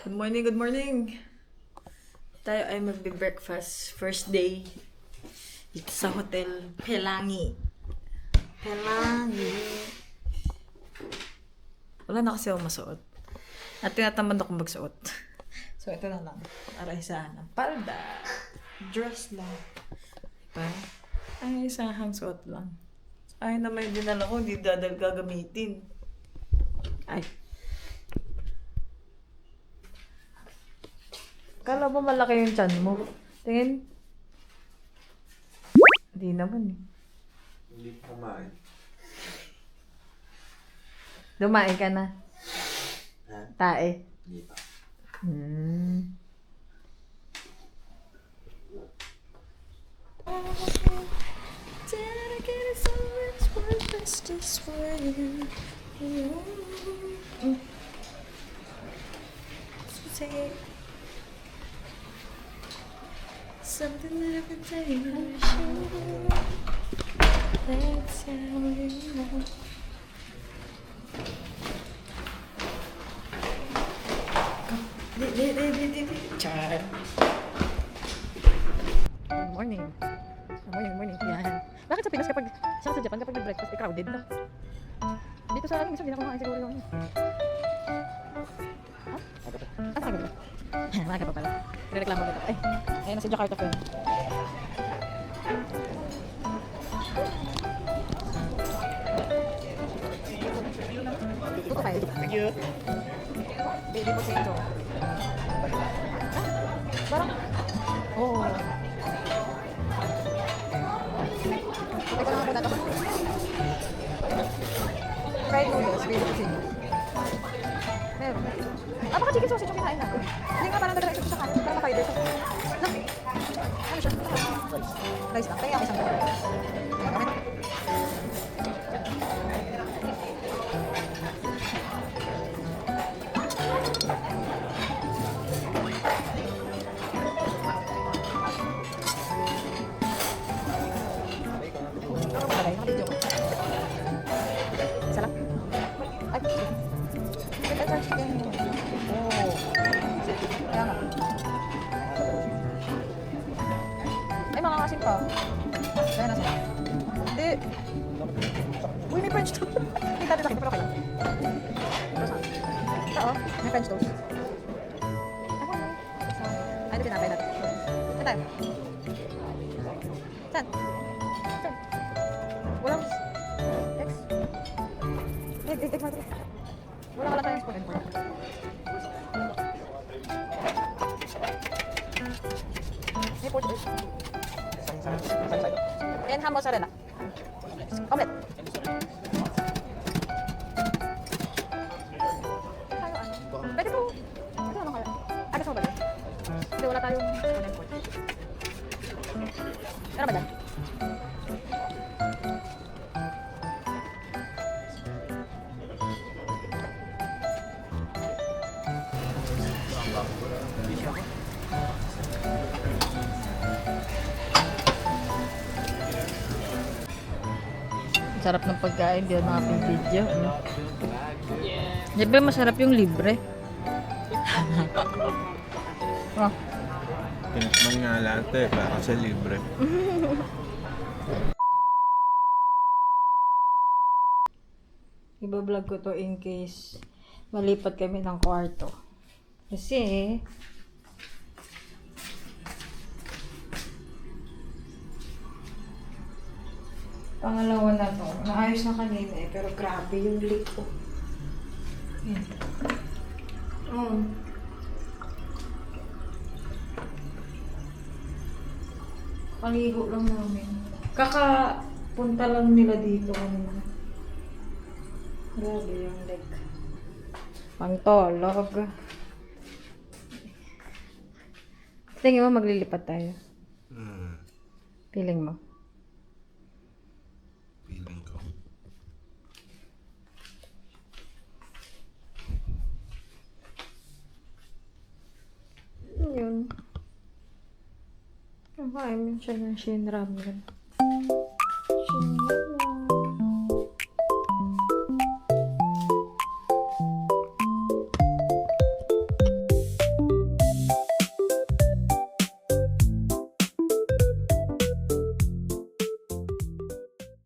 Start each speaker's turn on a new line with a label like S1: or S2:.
S1: Good morning, good morning. Tayo ay magbe-breakfast. First day. Dito sa Hotel Pelangi. Pelangi. Wala na kasi ako masuot. At tinatamad akong magsuot. So, ito na lang. Para isahan ng palda. Dress lang. Diba? Ay, isahang suot lang. Ay, na may dinala ko, hindi gagamitin. Ay. Kala mo malaki yung tiyan mo. Tingin. Hindi naman eh.
S2: Hindi kumain.
S1: Dumain ka na.
S2: Ha?
S1: Tae.
S2: Hindi pa.
S1: Dedicated so much for justice for you. Say something that I can tell you. That's how you know. Char. Good morning. Good morning. Yan. Bakit sa Pinas kapag sa Japan kapag nag-breakfast ay crowded na? Dito sa amin minsan hindi na kumakain siguro yung ano. Ha? Ah, sabi ba? Maga pa pala. Nireklamo na ito. Ay, ayun na si Jakarta friend. Tuto tayo. Thank you. Baby potato. Parang, oh. Teka lang ako dito. Fried noodles, baby potato. Meron. Baka chicken sausage yung kinain natin. Hindi nga parang nagdala sa kanin para makain dito. No? Ano siya? Rice lang. Kaya ako isang dala. Ayan, gamit. Ano ba lagay? Nakabidyo ko. Isa lang. Ay, ito ang chicken. Oh. Kaya nga. Ay, mga asin pa. Kaya nasa. Hindi. Uy, may French toast. Hindi dati nakita, pero okay lang. Pero saan? Oo, may French toast. Ako na. Ay, ito pinapay natin. Saan tayo? Saan? Saan? Walang... X. Egg, mati. Wala ka lang tayong spoon and fork. May pork dish. And ham mozzarella. Omelette. Tayo ano? Pwede po. Ito naman kaya. Agas mo ba yun? Hindi, wala tayong spoon and fork. Meron ba dyan? Sarap ng pagkain, di mga video. Di ba masarap yung libre? Oh.
S2: Tinikman nga lahat eh, para sa libre.
S1: Iba-vlog ko to in case malipat kami ng kwarto. Kasi pangalawa na to. Naayos na kanina eh, pero grabe yung leak ko. Yan. Paligo lang namin. Kakapunta lang nila dito kanina. Grabe yung leak. Pangtolog. Tingin mo maglilipat tayo? Feeling mo?
S2: Feeling ko.
S1: Yun. Nakain siya ng Shin Ramen.